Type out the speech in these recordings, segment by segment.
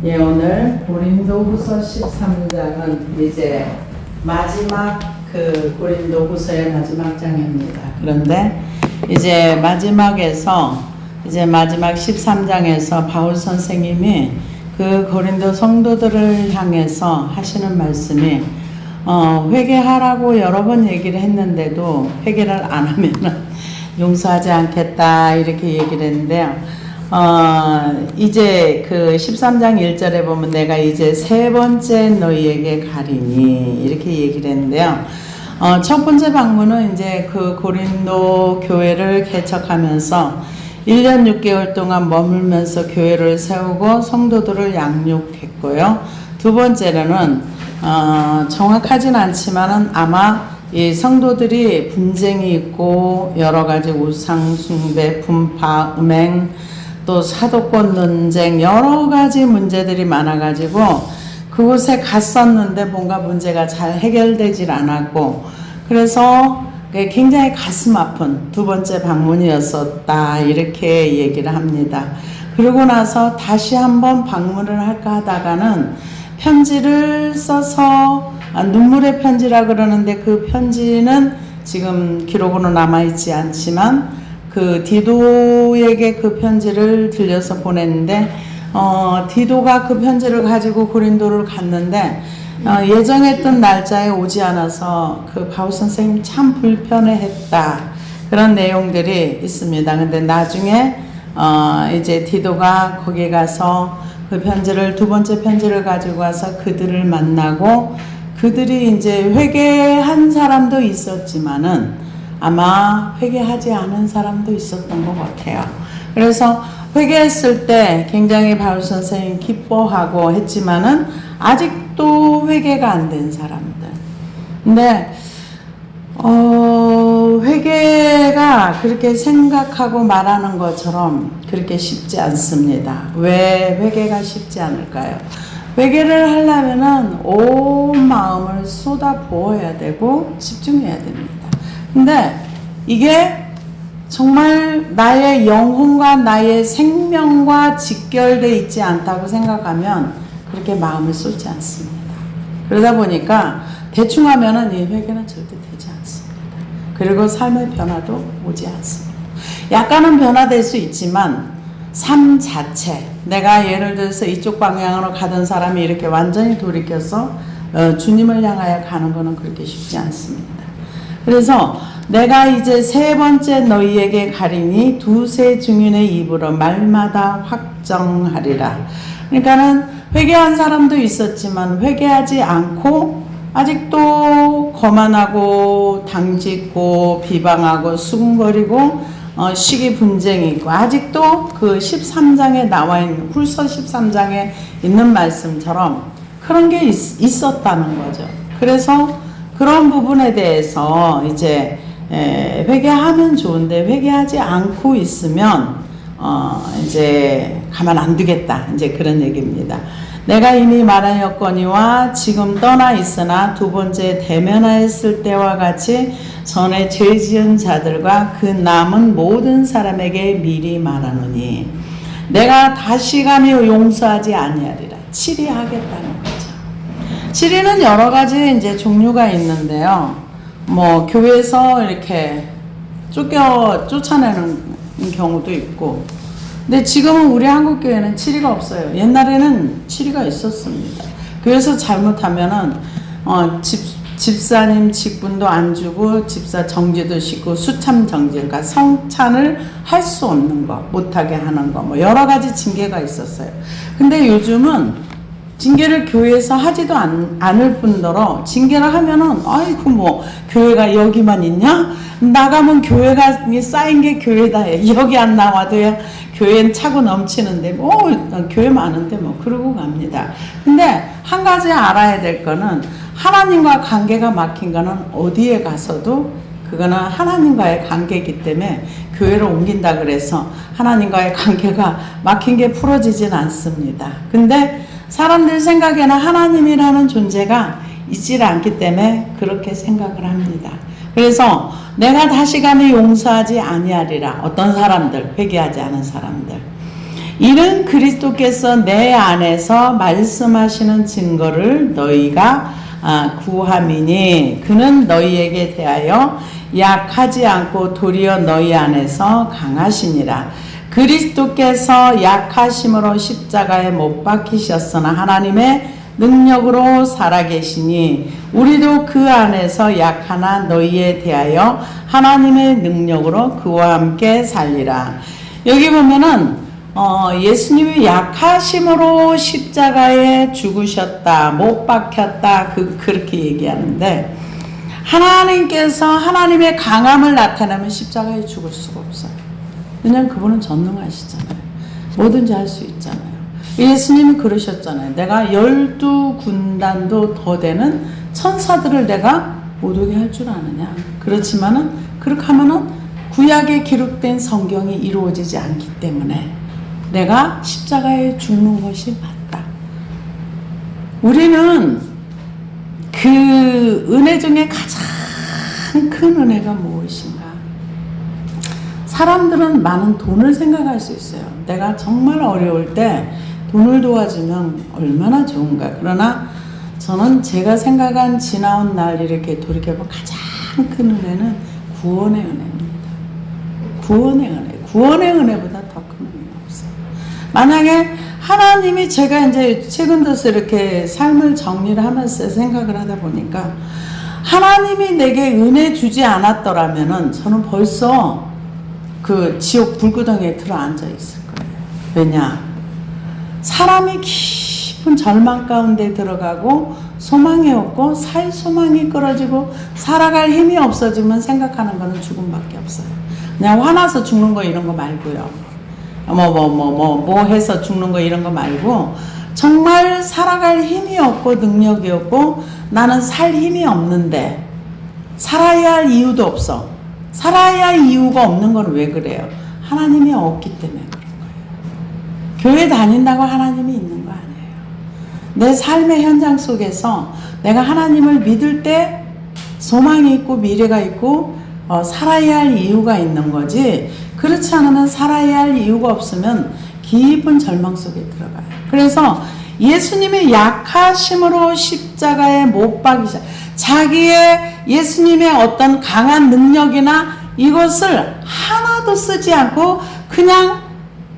예, 오늘 고린도후서 13장은 이제 마지막 고린도후서의 마지막 장입니다. 그런데 이제 마지막 13장에서 바울 선생님이 그 고린도 성도들을 향해서 하시는 말씀이 회개하라고 여러 번 얘기를 했는데도 회개를 안 하면은 용서하지 않겠다 이렇게 얘기를 했는데요. 이제 그 13장 1절에 보면 내가 이제 세 번째 너희에게 가리니 이렇게 얘기를 했는데요. 첫 번째 방문은 이제 그 고린도 교회를 개척하면서 1년 6개월 동안 머물면서 교회를 세우고 성도들을 양육했고요. 두 번째로는 정확하진 않지만은 아마 이 성도들이 분쟁이 있고 여러 가지 우상 숭배, 분파, 음행, 또 사도권 논쟁 여러 가지 문제들이 많아가지고 그곳에 갔었는데 뭔가 문제가 잘 해결되질 않았고 그래서 굉장히 가슴 아픈 두 번째 방문이었었다 이렇게 얘기를 합니다. 그러고 나서 다시 한번 방문을 할까 하다가는 편지를 써서 눈물의 편지라 그러는데 그 편지는 지금 기록으로 남아있지 않지만 그 디도에게 그 편지를 들려서 보냈는데 디도가 그 편지를 가지고 고린도를 갔는데 예정했던 날짜에 오지 않아서 그 바울 선생님 참 불편해했다 그런 내용들이 있습니다. 근데 나중에 이제 디도가 거기 가서 그 편지를 두 번째 편지를 가지고 와서 그들을 만나고 그들이 이제 회개한 사람도 있었지만은 아마 회개하지 않은 사람도 있었던 것 같아요. 그래서 회개했을 때 굉장히 바울 선생님 기뻐하고 했지만은 아직도 회개가 안 된 사람들. 근데 회개가 그렇게 생각하고 말하는 것처럼 그렇게 쉽지 않습니다. 왜 회개가 쉽지 않을까요? 회개를 하려면은 온 마음을 쏟아 부어야 되고 집중해야 됩니다. 근데 이게 정말 나의 영혼과 나의 생명과 직결되어 있지 않다고 생각하면 그렇게 마음을 쏟지 않습니다. 그러다 보니까 대충 하면은 이 회개는 절대 되지 않습니다. 그리고 삶의 변화도 오지 않습니다. 약간은 변화될 수 있지만 삶 자체 내가 예를 들어서 이쪽 방향으로 가던 사람이 이렇게 완전히 돌이켜서 주님을 향하여 가는 것은 그렇게 쉽지 않습니다. 그래서 내가 이제 세 번째 너희에게 가리니 두세 증인의 입으로 말마다 확정하리라. 그러니까는 회개한 사람도 있었지만 회개하지 않고 아직도 거만하고 당짓고 비방하고 수군거리고 시기 분쟁이 있고 아직도 그 13장에 나와 있는 훌서 13장에 있는 말씀처럼 그런 게 있었다는 거죠. 그래서 그런 부분에 대해서 이제 회개하면 좋은데 회개하지 않고 있으면 이제 가만 안 두겠다 이제 그런 얘기입니다. 내가 이미 말하였거니와 지금 떠나 있으나 두 번째 대면하였을 때와 같이 전에 죄 지은 자들과 그 남은 모든 사람에게 미리 말하노니 내가 다시감히 용서하지 아니하리라. 치리하겠다는 거죠. 치리는 여러 가지 이제 종류가 있는데요. 뭐 교회에서 이렇게 쫓아내는 경우도 있고 근데 지금은 우리 한국 교회는 치리가 없어요. 옛날에는 치리가 있었습니다. 교회에서 잘못하면은 집사님 직분도 안 주고 집사 정지도 시키고 수참 정지 그러니까 성찬을 할 수 없는 거 못하게 하는 거 뭐 여러 가지 징계가 있었어요. 근데 요즘은 징계를 교회에서 하지도 않을 뿐더러 징계를 하면은 아이고 뭐 교회가 여기만 있냐? 나가면 교회가 쌓인 게 교회다. 여기 안 나와도야 교회는 차고 넘치는데 뭐 교회 많은데 뭐 그러고 갑니다. 근데 한 가지 알아야 될 거는 하나님과 관계가 막힌 거는 어디에 가서도 그거는 하나님과의 관계이기 때문에 교회를 옮긴다 그래서 하나님과의 관계가 막힌 게 풀어지진 않습니다. 근데 사람들 생각에는 하나님이라는 존재가 있지 않기 때문에 그렇게 생각을 합니다. 그래서 내가 다시감히 용서하지 아니하리라. 어떤 사람들, 회개하지 않은 사람들. 이는 그리스도께서 내 안에서 말씀하시는 증거를 너희가 구함이니 그는 너희에게 대하여 약하지 않고 도리어 너희 안에서 강하시니라. 그리스도께서 약하심으로 십자가에 못 박히셨으나 하나님의 능력으로 살아계시니 우리도 그 안에서 약하나 너희에 대하여 하나님의 능력으로 그와 함께 살리라. 여기 보면은 예수님이 약하심으로 십자가에 죽으셨다, 못 박혔다, 그렇게 얘기하는데, 하나님께서 하나님의 강함을 나타내면 십자가에 죽을 수가 없어요. 왜냐하면 그분은 전능하시잖아요. 뭐든지 할 수 있잖아요. 예수님이 그러셨잖아요. 내가 12군단도 더 되는 천사들을 내가 못 오게 할 줄 아느냐. 그렇지만은 그렇게 하면은 구약에 기록된 성경이 이루어지지 않기 때문에 내가 십자가에 죽는 것이 맞다. 우리는 그 은혜 중에 가장 큰 은혜가 무엇인가? 사람들은 많은 돈을 생각할 수 있어요. 내가 정말 어려울 때 돈을 도와주면 얼마나 좋은가. 그러나 저는 제가 생각한 지나온 날 이렇게 돌이켜보면 가장 큰 은혜는 구원의 은혜입니다. 구원의 은혜. 구원의 은혜보다 더 큰 은혜가 없어요. 만약에 하나님이 제가 이제 최근 들어서 이렇게 삶을 정리를 하면서 생각을 하다 보니까 하나님이 내게 은혜 주지 않았더라면은 저는 벌써 그 지옥 불구덩이에 들어 앉아 있을 거예요. 왜냐? 사람이 깊은 절망 가운데 들어가고 소망이 없고 살 소망이 끊어지고 살아갈 힘이 없어지면 생각하는 거는 죽음밖에 없어요. 그냥 화나서 죽는 거 이런 거 말고요. 뭐 해서 죽는 거 이런 거 말고 정말 살아갈 힘이 없고 능력이 없고 나는 살 힘이 없는데 살아야 할 이유도 없어. 살아야 할 이유가 없는 건 왜 그래요? 하나님이 없기 때문에 그런 거예요. 교회 다닌다고 하나님이 있는 거 아니에요. 내 삶의 현장 속에서 내가 하나님을 믿을 때 소망이 있고 미래가 있고 살아야 할 이유가 있는 거지, 그렇지 않으면 살아야 할 이유가 없으면 깊은 절망 속에 들어가요. 그래서 예수님의 약하심으로 십자가에 못 박이셔. 자기의 예수님의 어떤 강한 능력이나 이것을 하나도 쓰지 않고 그냥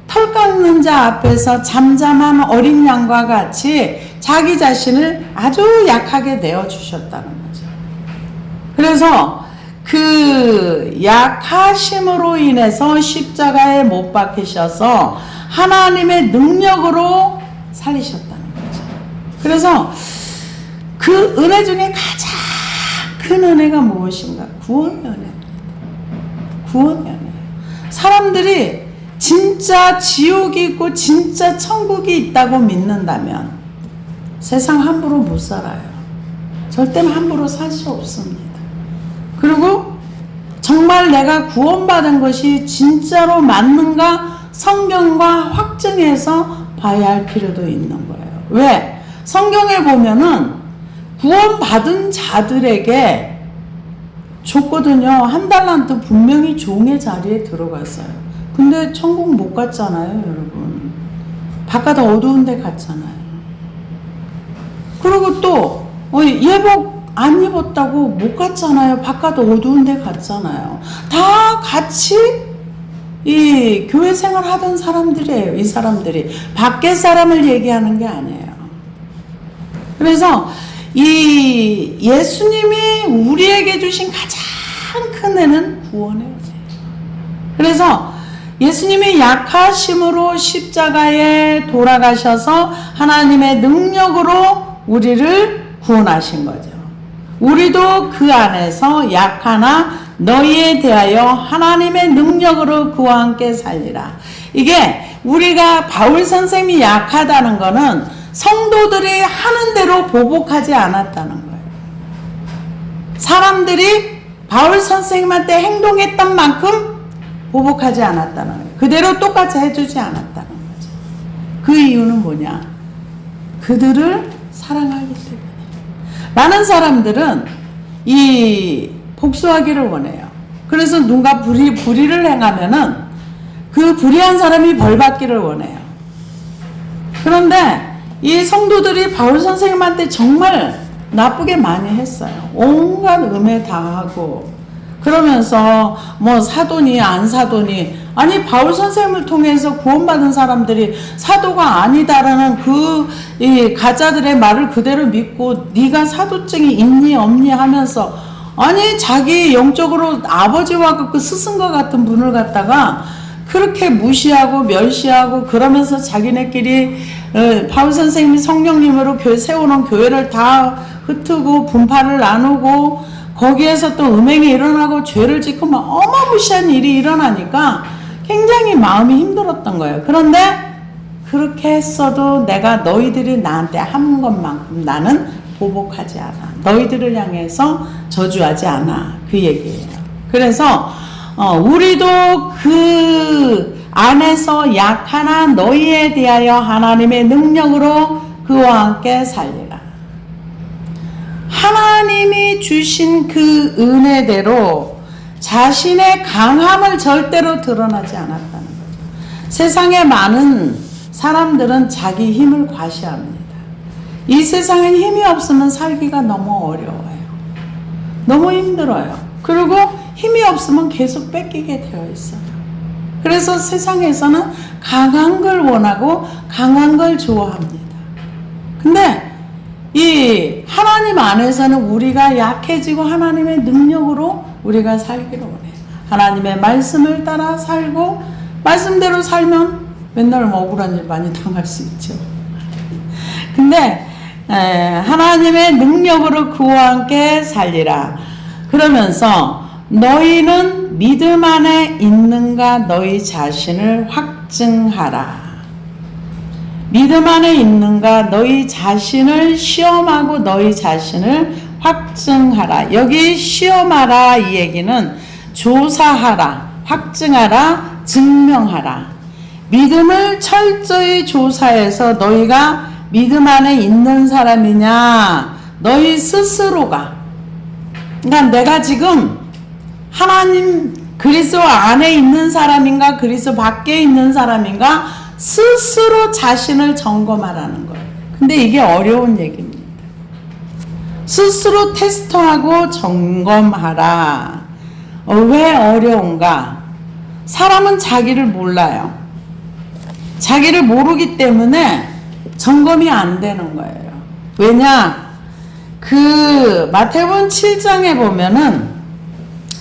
털 깎는 자 앞에서 잠잠한 어린 양과 같이 자기 자신을 아주 약하게 내어주셨다는 거죠. 그래서 그 약하심으로 인해서 십자가에 못 박히셔서 하나님의 능력으로 살리셨다는 거죠. 그래서 그 은혜 중에 가장 큰 은혜가 무엇인가? 구원의 은혜입니다. 구원의 은혜. 사람들이 진짜 지옥이 있고 진짜 천국이 있다고 믿는다면 세상 함부로 못 살아요. 절대 함부로 살 수 없습니다. 그리고 정말 내가 구원받은 것이 진짜로 맞는가 성경과 확증해서 봐야 할 필요도 있는 거예요. 왜? 성경에 보면은 구원받은 자들에게 줬거든요. 한 달란트 분명히 종의 자리에 들어갔어요. 근데 천국 못 갔잖아요, 여러분. 바깥 어두운 데 갔잖아요. 그리고 또 예복 안 입었다고 못 갔잖아요. 바깥 어두운 데 갔잖아요. 다 같이 이 교회 생활 하던 사람들이에요. 이 사람들이 밖에 사람을 얘기하는 게 아니에요. 그래서 이 예수님이 우리에게 주신 가장 큰 애는 구원의 은혜예요. 그래서 예수님이 약하심으로 십자가에 돌아가셔서 하나님의 능력으로 우리를 구원하신 거죠. 우리도 그 안에서 약하나 너희에 대하여 하나님의 능력으로 그와 함께 살리라. 이게 우리가 바울 선생님이 약하다는 거는 성도들이 하는 대로 보복하지 않았다는 거예요. 사람들이 바울 선생님한테 행동했던 만큼 보복하지 않았다는 거예요. 그대로 똑같이 해주지 않았다는 거죠. 그 이유는 뭐냐? 그들을 사랑하기 때문에. 많은 사람들은 이 복수하기를 원해요. 그래서 누가 불의를 행하면은 그 불의한 사람이 벌 받기를 원해요. 그런데 이 성도들이 바울 선생님한테 정말 나쁘게 많이 했어요. 온갖 음해 다 하고 그러면서 뭐 사도니 안 사도니, 아니 바울 선생님을 통해서 구원받은 사람들이 사도가 아니다라는 이 가짜들의 말을 그대로 믿고 네가 사도증이 있니 없니 하면서, 아니 자기 영적으로 아버지와 그 스승과 같은 분을 갖다가 그렇게 무시하고 멸시하고 그러면서 자기네끼리 바울 선생님이 성령님으로 세우는 교회를 다 흩트고 분파를 나누고 거기에서 또 음행이 일어나고 죄를 짓고 막 어마무시한 일이 일어나니까 굉장히 마음이 힘들었던 거예요. 그런데 그렇게 했어도 내가 너희들이 나한테 한 것만큼 나는 보복하지 않아. 너희들을 향해서 저주하지 않아. 그 얘기예요. 그래서 우리도 그 안에서 약하나 너희에 대하여 하나님의 능력으로 그와 함께 살리라. 하나님이 주신 그 은혜대로 자신의 강함을 절대로 드러나지 않았다는 거죠. 세상에 많은 사람들은 자기 힘을 과시합니다. 이 세상엔 힘이 없으면 살기가 너무 어려워요. 너무 힘들어요. 그리고 힘이 없으면 계속 뺏기게 되어 있어요. 그래서 세상에서는 강한 걸 원하고 강한 걸 좋아합니다. 근데 이 하나님 안에서는 우리가 약해지고 하나님의 능력으로 우리가 살기를 원해요. 하나님의 말씀을 따라 살고 말씀대로 살면 맨날 억울한 일 많이 당할 수 있죠. 근데 하나님의 능력으로 그와 함께 살리라. 그러면서 너희는 믿음 안에 있는가 너희 자신을 확증하라. 믿음 안에 있는가 너희 자신을 시험하고 너희 자신을 확증하라. 여기 시험하라 이 얘기는 조사하라, 확증하라, 증명하라. 믿음을 철저히 조사해서 너희가 믿음 안에 있는 사람이냐, 너희 스스로가, 그러니까 내가 지금 하나님 그리스도 안에 있는 사람인가 그리스도 밖에 있는 사람인가 스스로 자신을 점검하라는 거예요. 근데 이게 어려운 얘기입니다. 스스로 테스트하고 점검하라. 왜 어려운가? 사람은 자기를 몰라요. 자기를 모르기 때문에 점검이 안 되는 거예요. 왜냐? 그 마태복음 7장에 보면은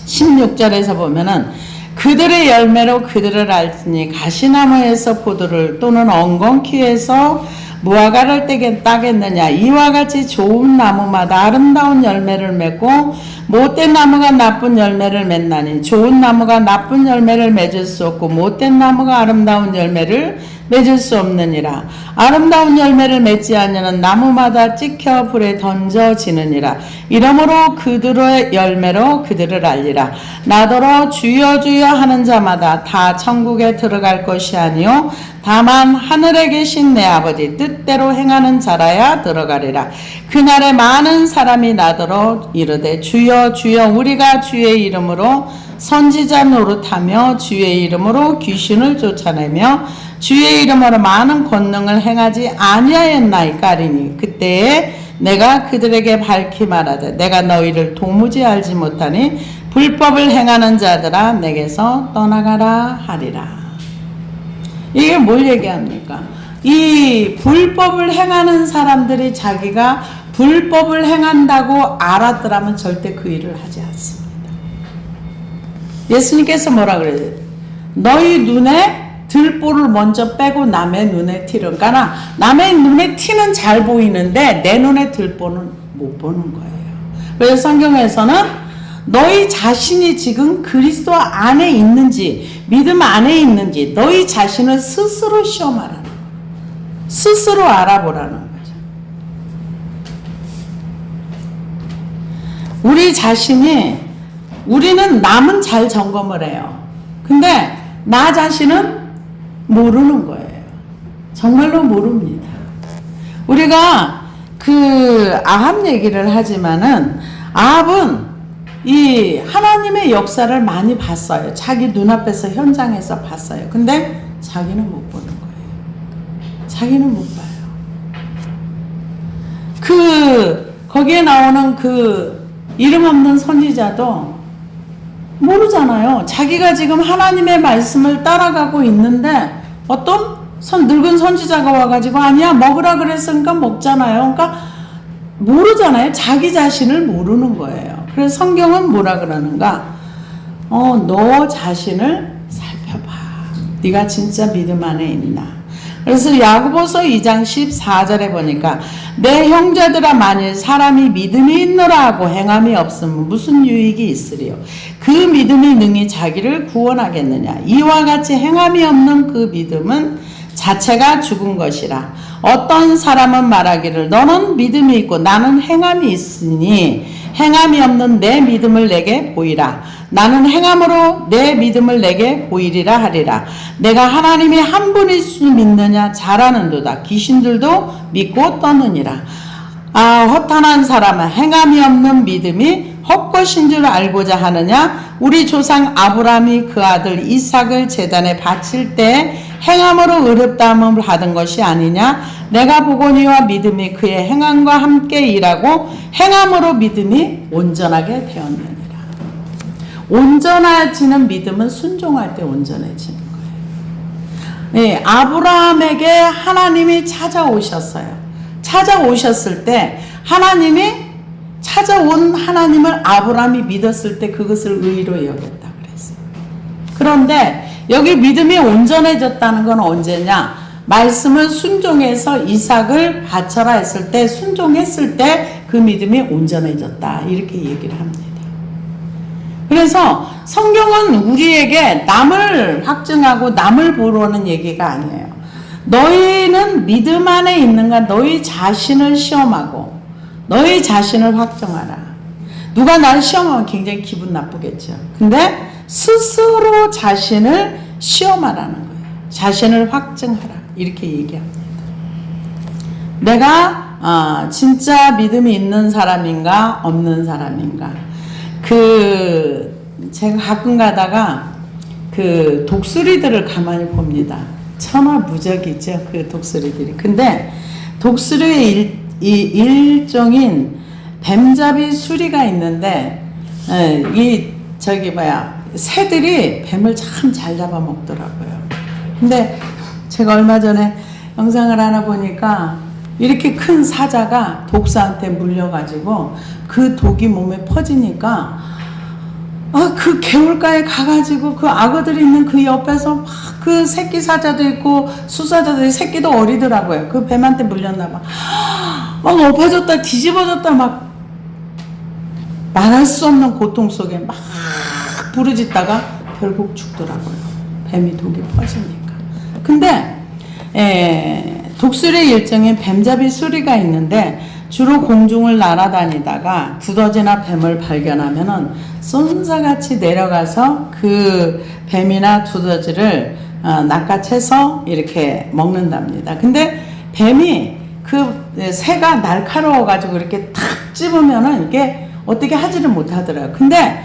16절에서 보면은 그들의 열매로 그들을 알지니 가시나무에서 포도를 또는 엉겅퀴에서 무화과를 따겠느냐. 이와 같이 좋은 나무마다 아름다운 열매를 맺고 못된 나무가 나쁜 열매를 맺나니 좋은 나무가 나쁜 열매를 맺을 수 없고 못된 나무가 아름다운 열매를 맺을 수 없느니라. 아름다운 열매를 맺지 않으면 나무마다 찍혀 불에 던져지느니라. 이러므로 그들의 열매로 그들을 알리라. 나더러 주여 주여 하는 자마다 다 천국에 들어갈 것이 아니요 다만 하늘에 계신 내 아버지 뜻대로 행하는 자라야 들어가리라. 그날에 많은 사람이 나더러 이르되 주여 주여 우리가 주의 이름으로 선지자 노릇하며 주의 이름으로 귀신을 쫓아내며 주의 이름으로 많은 권능을 행하지 아니하였나이까 하리니 그때에 내가 그들에게 밝히 말하되 내가 너희를 도무지 알지 못하니 불법을 행하는 자들아 내게서 떠나가라 하리라. 이게 뭘 얘기합니까? 이 불법을 행하는 사람들이 자기가 불법을 행한다고 알았더라면 절대 그 일을 하지 않습니다. 예수님께서 뭐라 그래요? 너희 눈에 들보를 먼저 빼고 남의 눈에 티를, 그러니까 남의 눈에 티는 잘 보이는데 내 눈에 들보는 못 보는 거예요. 그래서 성경에서는 너희 자신이 지금 그리스도 안에 있는지 믿음 안에 있는지 너희 자신을 스스로 시험하라는 거예요. 스스로 알아보라는 거죠. 우리 자신이, 우리는 남은 잘 점검을 해요. 근데 나 자신은 모르는 거예요. 정말로 모릅니다. 우리가 그 아합 얘기를 하지만은 아합은 이 하나님의 역사를 많이 봤어요. 자기 눈앞에서 현장에서 봤어요. 근데 자기는 못 보는 거예요. 자기는 못 봐요. 거기에 나오는 그 이름 없는 선지자도 모르잖아요. 자기가 지금 하나님의 말씀을 따라가고 있는데 어떤 늙은 선지자가 와가지고 아니야 먹으라 그랬으니까 먹잖아요. 그러니까 모르잖아요. 자기 자신을 모르는 거예요. 그래서 성경은 뭐라 그러는가? 너 자신을 살펴봐. 네가 진짜 믿음 안에 있나? 그래서 야고보서 2장 14절에 보니까 내 형제들아 만일 사람이 믿음이 있노라 하고 행함이 없으면 무슨 유익이 있으리요? 그 믿음이 능히 자기를 구원하겠느냐? 이와 같이 행함이 없는 그 믿음은 자체가 죽은 것이라. 어떤 사람은 말하기를 너는 믿음이 있고 나는 행함이 있으니 행함이 없는 내 믿음을 내게 보이라. 나는 행함으로 내 믿음을 내게 보이리라 하리라. 내가 하나님이 한 분일 줄 믿느냐? 잘 아는도다. 귀신들도 믿고 떠느니라. 허탄한 사람은 행함이 없는 믿음이 헛것인 줄 알고자 하느냐? 우리 조상 아브라함이 그 아들 이삭을 제단에 바칠 때 행함으로 의롭다함을 받은 것이 아니냐? 내가 보거니와 믿음이 그의 행함과 함께 일하고 행함으로 믿음이 온전하게 되었느니라. 온전해지는 믿음은 순종할 때 온전해지는 거예요. 네, 아브라함에게 하나님이 찾아오셨어요. 찾아오셨을 때 하나님이 찾아온 하나님을 아브라함이 믿었을 때 그것을 의로 여겼다 그랬어요. 그런데 여기 믿음이 온전해졌다는 건 언제냐? 말씀을 순종해서 이삭을 바쳐라 했을 때 순종했을 때 그 믿음이 온전해졌다 이렇게 얘기를 합니다. 그래서 성경은 우리에게 남을 확증하고 남을 보러는 얘기가 아니에요. 너희는 믿음 안에 있는가? 너희 자신을 시험하고 너희 자신을 확정하라. 누가 나를 시험하면 굉장히 기분 나쁘겠죠. 근데 스스로 자신을 시험하라는 거예요. 자신을 확증하라. 이렇게 얘기합니다. 내가 진짜 믿음이 있는 사람인가 없는 사람인가. 제가 가끔 가다가 그 독수리들을 가만히 봅니다. 천하무적이죠. 그 독수리들이. 근데 독수리의 일종인 뱀잡이 수리가 있는데 새들이 뱀을 참 잘 잡아먹더라고요. 근데 제가 얼마 전에 영상을 하나 보니까 이렇게 큰 사자가 독사한테 물려가지고 그 독이 몸에 퍼지니까 그 개울가에 가가지고 그 악어들이 있는 그 옆에서 막 그 새끼 사자도 있고 수사자들이 새끼도 어리더라고요. 그 뱀한테 물렸나봐. 막 엎어졌다 뒤집어졌다 막 말할 수 없는 고통 속에 막 부르짖다가 결국 죽더라고요. 뱀이 독이 퍼지니까. 근데 독수리의 일종인 뱀잡이 수리가 있는데 주로 공중을 날아다니다가 두더지나 뱀을 발견하면은 쏜사같이 내려가서 그 뱀이나 두더지를 낚아채서 이렇게 먹는답니다. 근데 뱀이 그 새가 날카로워가지고 이렇게 탁 집으면은 이게 어떻게 하지를 못하더라고요. 근데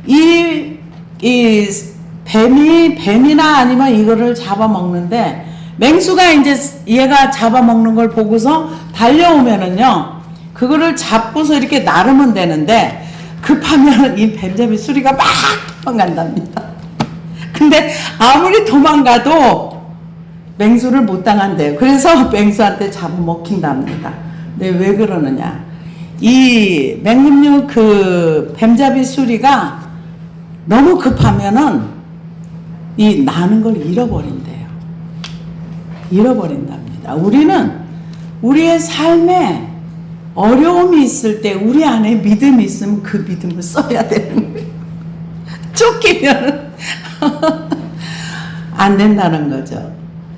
이 뱀이나 아니면 이거를 잡아먹는데 맹수가 이제 얘가 잡아먹는 걸 보고서 달려오면은요, 그거를 잡고서 이렇게 나르면 되는데, 급하면 이 뱀잡이 수리가 막 도망간답니다. 근데 아무리 도망가도 맹수를 못 당한대요. 그래서 맹수한테 잡아먹힌답니다. 근데 왜 그러느냐. 이 맹금류 그 뱀잡이 수리가 너무 급하면은 이 나는 걸 잃어버린대요. 잃어버린답니다. 우리는 우리의 삶에 어려움이 있을 때 우리 안에 믿음이 있으면 그 믿음을 써야 되는 거예요. 쫓기면 안 된다는 거죠.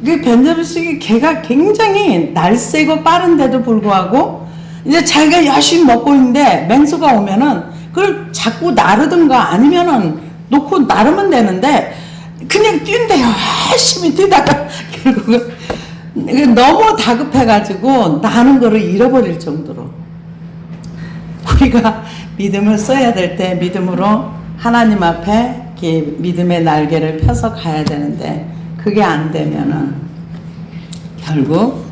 그 뱀잡이 수리 개가 굉장히 날쌔고 빠른데도 불구하고 이제 자기가 열심히 먹고 있는데 맹수가 오면은 그걸 자꾸 나르든가 아니면은 놓고 나르면 되는데 그냥 뛴대요. 열심히 뛰다가 결국은 너무 다급해가지고 나는 거를 잃어버릴 정도로. 우리가 믿음을 써야 될 때 믿음으로 하나님 앞에 믿음의 날개를 펴서 가야 되는데 그게 안 되면은 결국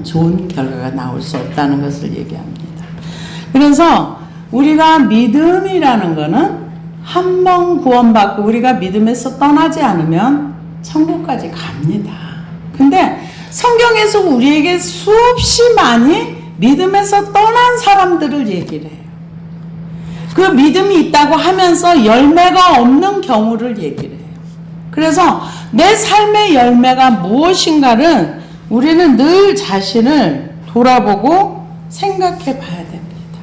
좋은 결과가 나올 수 없다는 것을 얘기합니다. 그래서 우리가 믿음이라는 것은 한 번 구원받고 우리가 믿음에서 떠나지 않으면 천국까지 갑니다. 근데 성경에서 우리에게 수없이 많이 믿음에서 떠난 사람들을 얘기를 해요. 그 믿음이 있다고 하면서 열매가 없는 경우를 얘기를 해요. 그래서 내 삶의 열매가 무엇인가를 우리는 늘 자신을 돌아보고 생각해 봐야 됩니다.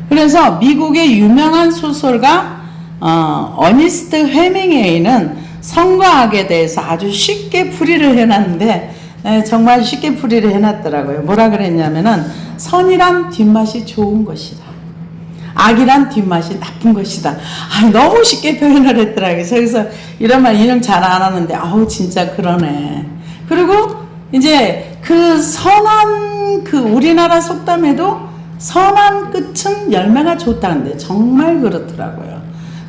그래서 미국의 유명한 소설가 어니스트 헤밍웨이는 선과 악에 대해서 아주 쉽게 풀이를 해놨는데 정말 쉽게 풀이를 해놨더라고요. 뭐라 그랬냐면은 선이란 뒷맛이 좋은 것이다. 악이란 뒷맛이 나쁜 것이다. 너무 쉽게 표현을 했더라고요. 그래서 이런 말 인용 잘 안 하는데 진짜 그러네. 그리고 이제 그 선한 우리나라 속담에도 선한 끝은 열매가 좋다는데 정말 그렇더라고요.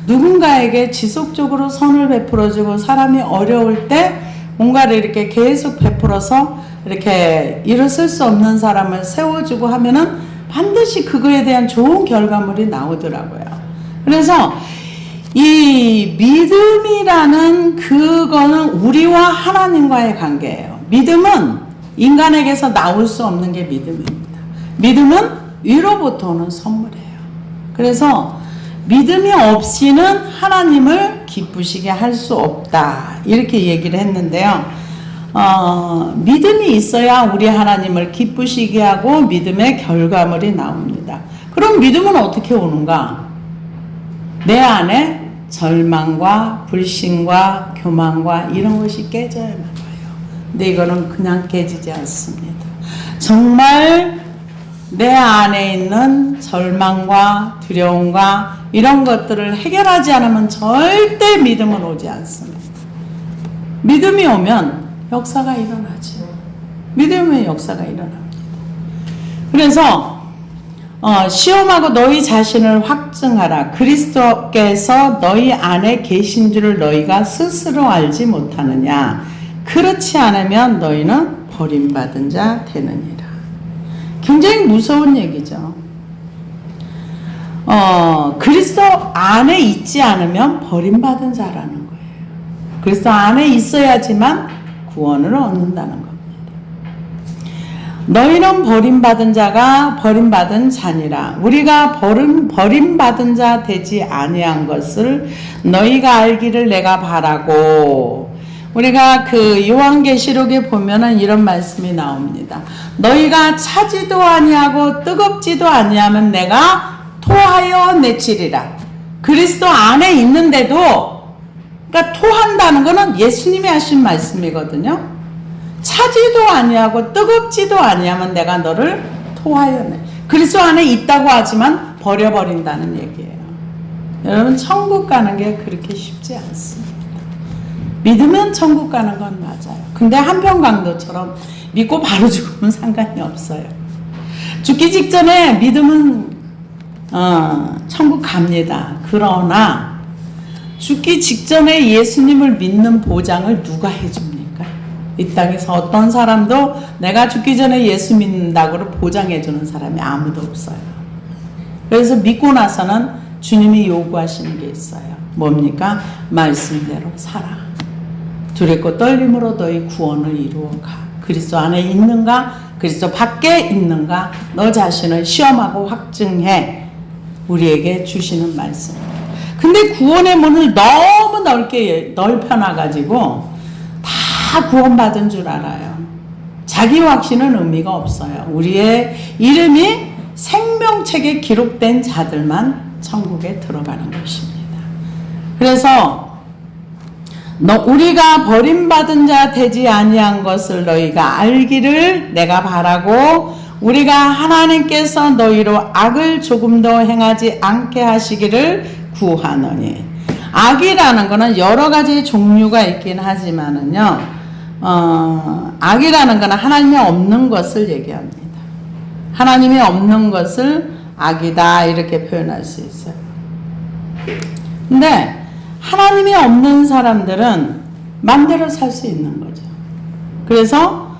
누군가에게 지속적으로 선을 베풀어주고 사람이 어려울 때 뭔가를 이렇게 계속 베풀어서 이렇게 일어설 수 없는 사람을 세워주고 하면은 반드시 그거에 대한 좋은 결과물이 나오더라고요. 그래서 이 믿음이라는 그거는 우리와 하나님과의 관계예요. 믿음은 인간에게서 나올 수 없는 게 믿음입니다. 믿음은 위로부터 오는 선물이에요. 그래서 믿음이 없이는 하나님을 기쁘시게 할 수 없다. 이렇게 얘기를 했는데요. 믿음이 있어야 우리 하나님을 기쁘시게 하고 믿음의 결과물이 나옵니다. 그럼 믿음은 어떻게 오는가? 내 안에 절망과 불신과 교만과 이런 것이 깨져야만 와요. 근데 이거는 그냥 깨지지 않습니다. 정말 내 안에 있는 절망과 두려움과 이런 것들을 해결하지 않으면 절대 믿음은 오지 않습니다. 믿음이 오면 역사가 일어나죠. 믿음의 역사가 일어납니다. 그래서 시험하고 너희 자신을 확증하라. 그리스도께서 너희 안에 계신 줄을 너희가 스스로 알지 못하느냐. 그렇지 않으면 너희는 버림받은 자 되느니라. 굉장히 무서운 얘기죠. 그리스도 안에 있지 않으면 버림받은 자라는 거예요. 그리스도 안에 있어야지만 구원을 얻는다는 겁니다. 너희는 버림받은 자가 버림받은 자니라. 우리가 버림받은 자 되지 아니한 것을 너희가 알기를 내가 바라고. 우리가 그 요한계시록에 보면은 이런 말씀이 나옵니다. 너희가 차지도 아니하고 뜨겁지도 아니하면 내가 토하여 내치리라. 그리스도 안에 있는데도, 그러니까 토한다는 것은 예수님이 하신 말씀이거든요. 차지도 아니하고 뜨겁지도 아니하면 내가 너를 토하여 내. 그리스도 안에 있다고 하지만 버려버린다는 얘기예요. 여러분, 천국 가는 게 그렇게 쉽지 않습니다. 믿으면 천국 가는 건 맞아요. 근데 한평강도처럼 믿고 바로 죽으면 상관이 없어요. 죽기 직전에 믿으면 천국 갑니다. 그러나 죽기 직전에 예수님을 믿는 보장을 누가 해줍니까? 이 땅에서 어떤 사람도 내가 죽기 전에 예수 믿는다고 보장해주는 사람이 아무도 없어요. 그래서 믿고 나서는 주님이 요구하시는 게 있어요. 뭡니까? 말씀대로 살아. 두렵고 떨림으로 너희 구원을 이루어가. 그리스도 안에 있는가? 그리스도 밖에 있는가? 너 자신을 시험하고 확증해. 우리에게 주시는 말씀입니다. 근데 구원의 문을 너무 넓게 넓혀놔가지고 다 구원받은 줄 알아요. 자기 확신은 의미가 없어요. 우리의 이름이 생명책에 기록된 자들만 천국에 들어가는 것입니다. 그래서 우리가 버림받은 자 되지 아니한 것을 너희가 알기를 내가 바라고, 우리가 하나님께서 너희로 악을 조금도 행하지 않게 하시기를 구하노니. 악이라는 것은 여러 가지 종류가 있긴 하지만은요, 악이라는 것은 하나님이 없는 것을 얘기합니다. 하나님이 없는 것을 악이다 이렇게 표현할 수 있어요. 근데 하나님이 없는 사람들은 마음대로 살 수 있는 거죠. 그래서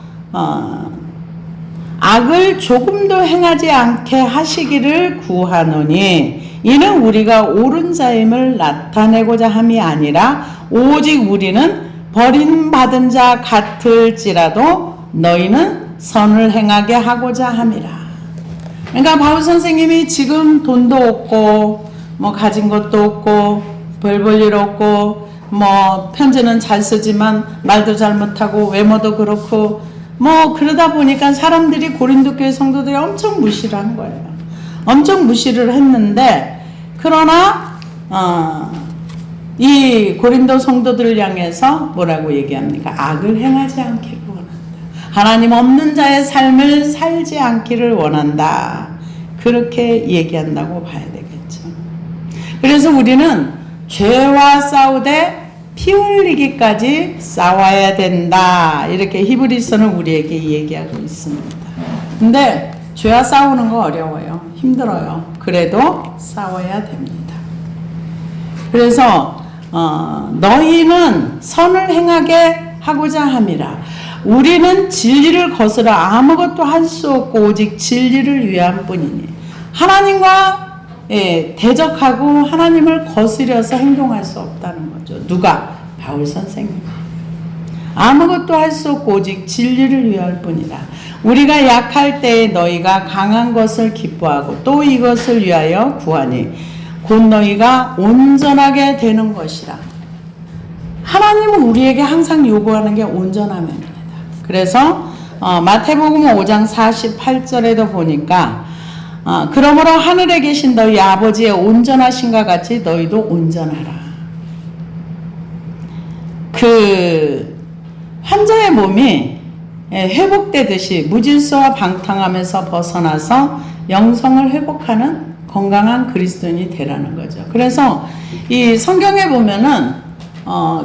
악을 조금도 행하지 않게 하시기를 구하노니 이는 우리가 옳은 자임을 나타내고자 함이 아니라 오직 우리는 버림받은 자 같을지라도 너희는 선을 행하게 하고자 함이라. 그러니까 바울 선생님이 지금 돈도 없고 뭐 가진 것도 없고 별 볼 일 없고 뭐 편지는 잘 쓰지만 말도 잘 못하고 외모도 그렇고 뭐 그러다 보니까 사람들이 고린도 교회 성도들이 엄청 무시를 한 거예요. 엄청 무시를 했는데 그러나 이 고린도 성도들을 향해서 뭐라고 얘기합니까? 악을 행하지 않기를 원한다. 하나님 없는 자의 삶을 살지 않기를 원한다. 그렇게 얘기한다고 봐야 되겠죠. 그래서 우리는 죄와 싸우되 피 흘리기까지 싸워야 된다. 이렇게 히브리서는 우리에게 얘기하고 있습니다. 근데 죄와 싸우는 거 어려워요. 힘들어요. 그래도 싸워야 됩니다. 그래서 너희는 선을 행하게 하고자 함이라. 우리는 진리를 거스러 아무것도 할 수 없고 오직 진리를 위한 뿐이니 하나님과 대적하고 하나님을 거스려서 행동할 수 없다는 거죠. 누가? 바울 선생님. 아무것도 할 수 없고 오직 진리를 위할 뿐이라. 우리가 약할 때에 너희가 강한 것을 기뻐하고 또 이것을 위하여 구하니 곧 너희가 온전하게 되는 것이라. 하나님은 우리에게 항상 요구하는 게 온전함입니다. 그래서 마태복음 5장 48절에도 보니까 그러므로 하늘에 계신 너희 아버지의 온전하신가 같이 너희도 온전하라. 그 환자의 몸이 회복되듯이 무질서와 방탕함에서 벗어나서 영성을 회복하는 건강한 그리스도인이 되라는 거죠. 그래서 이 성경에 보면은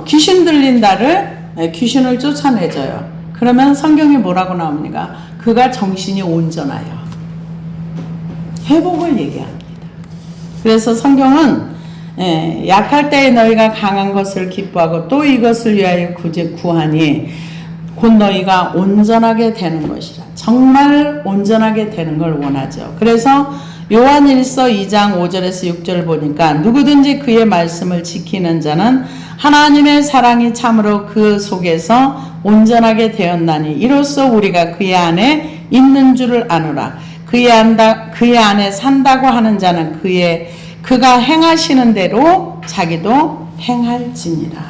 귀신 들린다를 귀신을 쫓아내줘요. 그러면 성경이 뭐라고 나옵니까? 그가 정신이 온전하여. 회복을 얘기합니다. 그래서 성경은 약할 때에 너희가 강한 것을 기뻐하고 또 이것을 위하여 구하니 곧 너희가 온전하게 되는 것이라. 정말 온전하게 되는 걸 원하죠. 그래서 요한일서 2장 5절에서 6절 보니까 누구든지 그의 말씀을 지키는 자는 하나님의 사랑이 참으로 그 속에서 온전하게 되었나니 이로써 우리가 그의 안에 있는 줄을 아노라. 그의 안에 산다고 하는 자는 그가 행하시는 대로 자기도 행할지니라.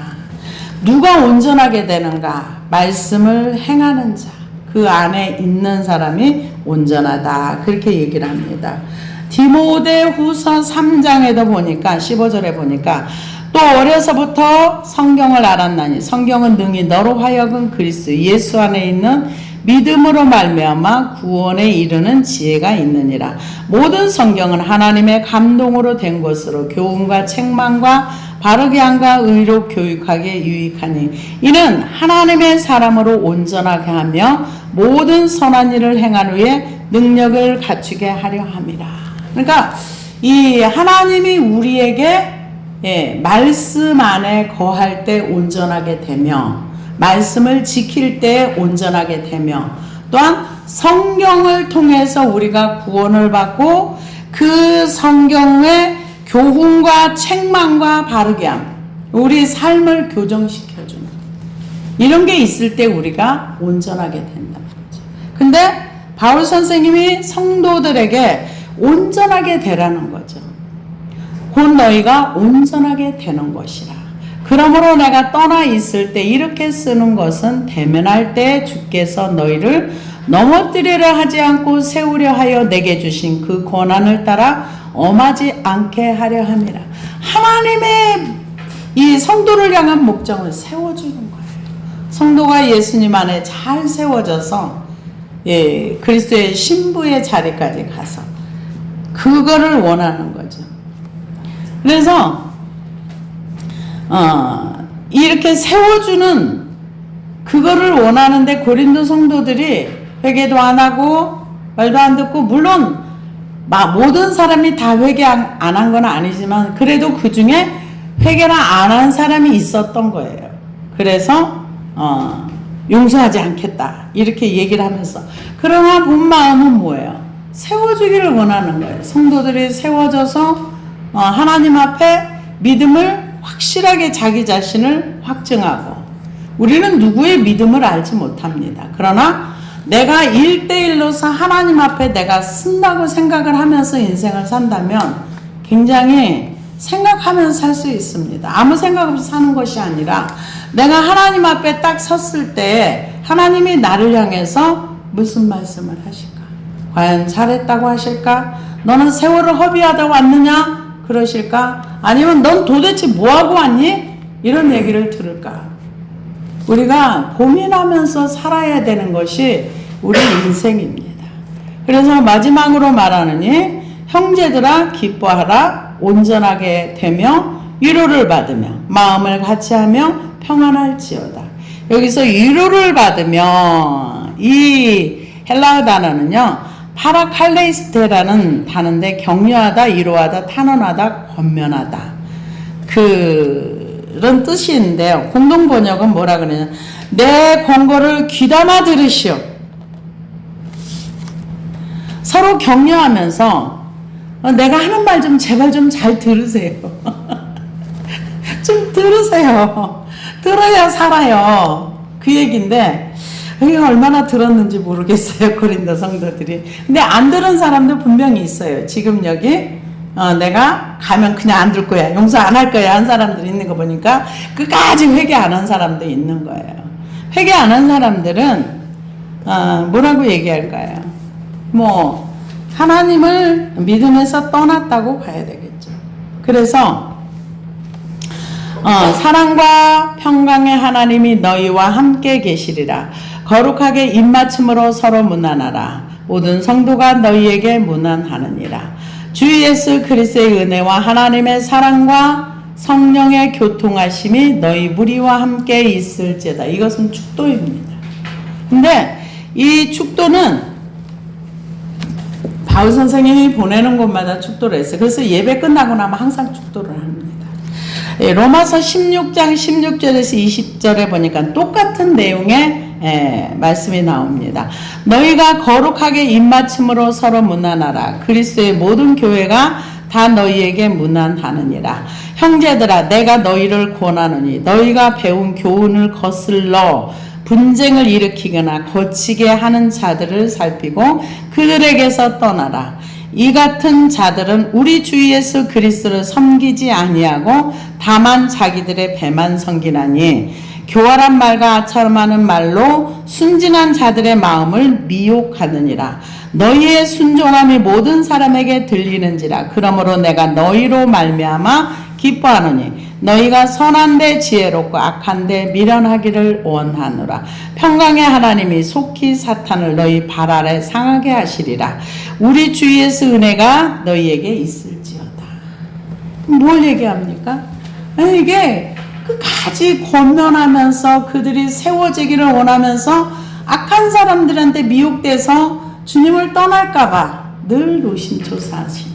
누가 온전하게 되는가? 말씀을 행하는 자. 그 안에 있는 사람이 온전하다. 그렇게 얘기를 합니다. 디모데후서 3장에도 보니까 15절에 보니까 또 어려서부터 성경을 알았나니 성경은 능히 너로 하여금 그리스도 예수 안에 있는 믿음으로 말미암아 구원에 이르는 지혜가 있느니라. 모든 성경은 하나님의 감동으로 된 것으로 교훈과 책망과 바르게 함과 의로 교육하게 유익하니 이는 하나님의 사람으로 온전하게 하며 모든 선한 일을 행한 후에 능력을 갖추게 하려 함이라. 그러니까 이 하나님이 우리에게 말씀 안에 거할 때 온전하게 되며 말씀을 지킬 때 온전하게 되며 또한 성경을 통해서 우리가 구원을 받고 그 성경의 교훈과 책망과 바르게 함, 우리 삶을 교정시켜주는 이런 게 있을 때 우리가 온전하게 된다는 거죠. 근데 바울 선생님이 성도들에게 온전하게 되라는 거죠. 곧 너희가 온전하게 되는 것이라. 그러므로 내가 떠나 있을 때 이렇게 쓰는 것은 대면할 때 주께서 너희를 넘어뜨리려 하지 않고 세우려 하여 내게 주신 그 권한을 따라 엄하지 않게 하려 함이라. 하나님의 이 성도를 향한 목적을 세워주는 거예요. 성도가 예수님 안에 잘 세워져서 그리스도의 신부의 자리까지 가서 그거를 원하는 거죠. 그래서 이렇게 세워주는 그거를 원하는데 고린도 성도들이 회개도 안 하고 말도 안 듣고 물론 모든 사람이 다 회개 안 한 건 아니지만 그래도 그 중에 회개를 안 한 사람이 있었던 거예요. 그래서 용서하지 않겠다 이렇게 얘기를 하면서 그러나 본 마음은 뭐예요? 세워주기를 원하는 거예요. 성도들이 세워져서 하나님 앞에 믿음을 확실하게 자기 자신을 확증하고 우리는 누구의 믿음을 알지 못합니다. 그러나 내가 1대1로서 하나님 앞에 내가 쓴다고 생각을 하면서 인생을 산다면 굉장히 생각하면서 살 수 있습니다. 아무 생각 없이 사는 것이 아니라 내가 하나님 앞에 딱 섰을 때 하나님이 나를 향해서 무슨 말씀을 하실까? 과연 잘했다고 하실까? 너는 세월을 허비하다 왔느냐? 그러실까? 아니면 넌 도대체 뭐하고 왔니? 이런 얘기를 들을까? 우리가 고민하면서 살아야 되는 것이 우리 인생입니다. 그래서 마지막으로 말하느니 형제들아 기뻐하라 온전하게 되며 위로를 받으며 마음을 같이하며 평안할지어다. 여기서 위로를 받으며 이 헬라어 단어는요 파라칼레이스테라는 단어인데 격려하다, 위로하다, 탄원하다, 권면하다 그런 뜻이 있는데요. 공동 번역은 뭐라 그러냐? 내 권고를 귀담아 들으시오. 서로 격려하면서 내가 하는 말 좀 제발 좀 잘 들으세요. 좀 들으세요. 들어야 살아요. 그 얘기인데 이게 얼마나 들었는지 모르겠어요. 고린도 성도들이. 근데 안 들은 사람도 분명히 있어요. 지금 여기 내가 가면 그냥 안 들 거야. 용서 안 할 거야. 한 사람들이 있는 거 보니까 끝까지 회개 안 한 사람도 있는 거예요. 회개 안 한 사람들은 뭐라고 얘기할까요? 뭐 하나님을 믿음에서 떠났다고 봐야 되겠죠. 그래서 사랑과 평강의 하나님이 너희와 함께 계시리라. 거룩하게 입맞춤으로 서로 문안하라. 모든 성도가 너희에게 문안하느니라. 주 예수 그리스도의 은혜와 하나님의 사랑과 성령의 교통하심이 너희 무리와 함께 있을지어다. 이것은 축도입니다. 근데 이 축도는 바울 선생님이 보내는 곳마다 축도를 했어요. 그래서 예배 끝나고 나면 항상 축도를 합니다. 로마서 16장 16절에서 20절에 보니까 똑같은 내용의 말씀이 나옵니다. 너희가 거룩하게 입맞춤으로 서로 문안하라. 그리스도의 모든 교회가 다 너희에게 문안하느니라. 형제들아 내가 너희를 권하노니 너희가 배운 교훈을 거슬러 분쟁을 일으키거나 거치게 하는 자들을 살피고 그들에게서 떠나라. 이 같은 자들은 우리 주 예수 그리스도를 섬기지 아니하고 다만 자기들의 배만 섬기나니 교활한 말과 아첨하는 말로 순진한 자들의 마음을 미혹하느니라. 너희의 순종함이 모든 사람에게 들리는지라. 그러므로 내가 너희로 말미암아 기뻐하노니 너희가 선한데 지혜롭고 악한데 미련하기를 원하노라. 평강의 하나님이 속히 사탄을 너희 발 아래 상하게 하시리라. 우리 주 예수 은혜가 너희에게 있을지어다. 뭘 얘기합니까? 이게 끝까지 권면하면서 그들이 세워지기를 원하면서 악한 사람들한테 미혹돼서 주님을 떠날까봐 늘 노심초사하신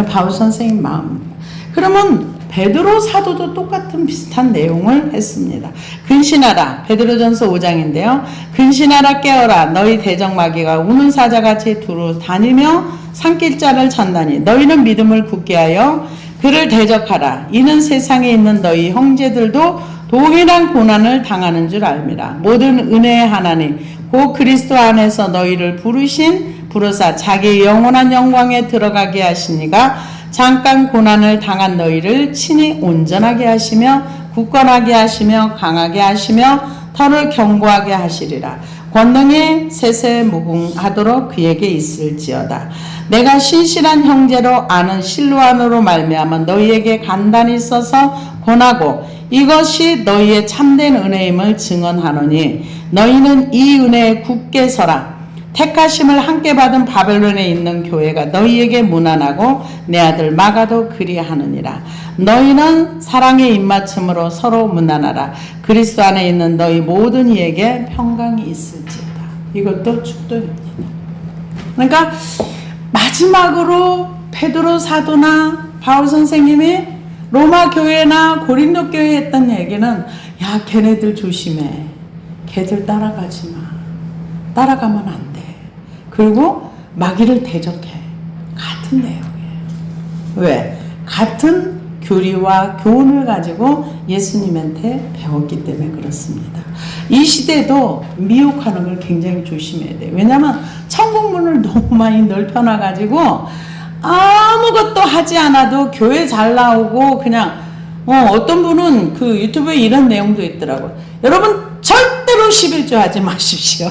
바울 선생님 마음입니다. 그러면 베드로 사도도 똑같은 비슷한 내용을 했습니다. 근신하라. 베드로전서 5장인데요. 근신하라 깨어라. 너희 대적마귀가 우는 사자같이 두루 다니며 산길자를 찾나니 너희는 믿음을 굳게 하여 그를 대적하라. 이는 세상에 있는 너희 형제들도 동일한 고난을 당하는 줄 알미라. 모든 은혜의 하나님 곧 그리스도 안에서 너희를 부르사 자기의 영원한 영광에 들어가게 하시니가 잠깐 고난을 당한 너희를 친히 온전하게 하시며 굳건하게 하시며 강하게 하시며 털을 견고하게 하시리라. 권능이 세세무궁하도록 그에게 있을지어다. 내가 신실한 형제로 아는 실로안으로 말미암아 너희에게 간단히 써서 권하고 이것이 너희의 참된 은혜임을 증언하노니 너희는 이 은혜에 굳게 서라. 택하심을 함께 받은 바벨론에 있는 교회가 너희에게 문안하고 내 아들 마가도 그리하느니라. 너희는 사랑의 입맞춤으로 서로 문안하라. 그리스도 안에 있는 너희 모든 이에게 평강이 있을지어다. 이것도 축도입니다. 그러니까 마지막으로 베드로 사도나 바울 선생님이 로마 교회나 고린도 교회에 했던 얘기는 야 걔네들 조심해. 걔들 따라가지 마. 따라가면 안 돼. 그리고 마귀를 대적해. 같은 내용이에요. 왜? 같은 교리와 교훈을 가지고 예수님한테 배웠기 때문에 그렇습니다. 이 시대도 미혹하는 걸 굉장히 조심해야 돼요. 왜냐하면 천국문을 너무 많이 넓혀놔가지고 아무것도 하지 않아도 교회 잘 나오고 그냥 어떤 분은 그 유튜브에 이런 내용도 있더라고요. 여러분 절대로 11조 하지 마십시오.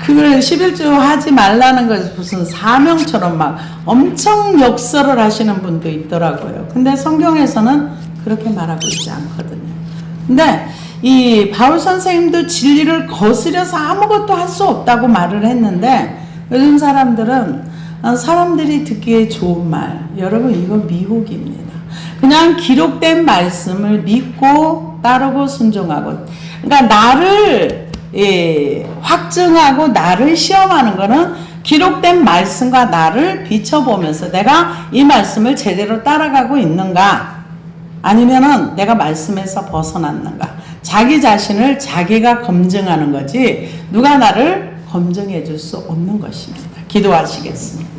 그걸 11조 하지 말라는 것이 무슨 사명처럼 막 엄청 역설을 하시는 분도 있더라고요. 근데 성경에서는 그렇게 말하고 있지 않거든요. 근데 이 바울 선생님도 진리를 거스려서 아무것도 할 수 없다고 말을 했는데 요즘 사람들은 사람들이 듣기에 좋은 말, 여러분 이거 미혹입니다. 그냥 기록된 말씀을 믿고 따르고 순종하고, 그러니까 나를 확증하고 나를 시험하는 거는 기록된 말씀과 나를 비춰보면서 내가 이 말씀을 제대로 따라가고 있는가, 아니면은 내가 말씀에서 벗어났는가, 자기 자신을 자기가 검증하는 거지 누가 나를 검증해 줄 수 없는 것입니다. 기도하시겠습니다.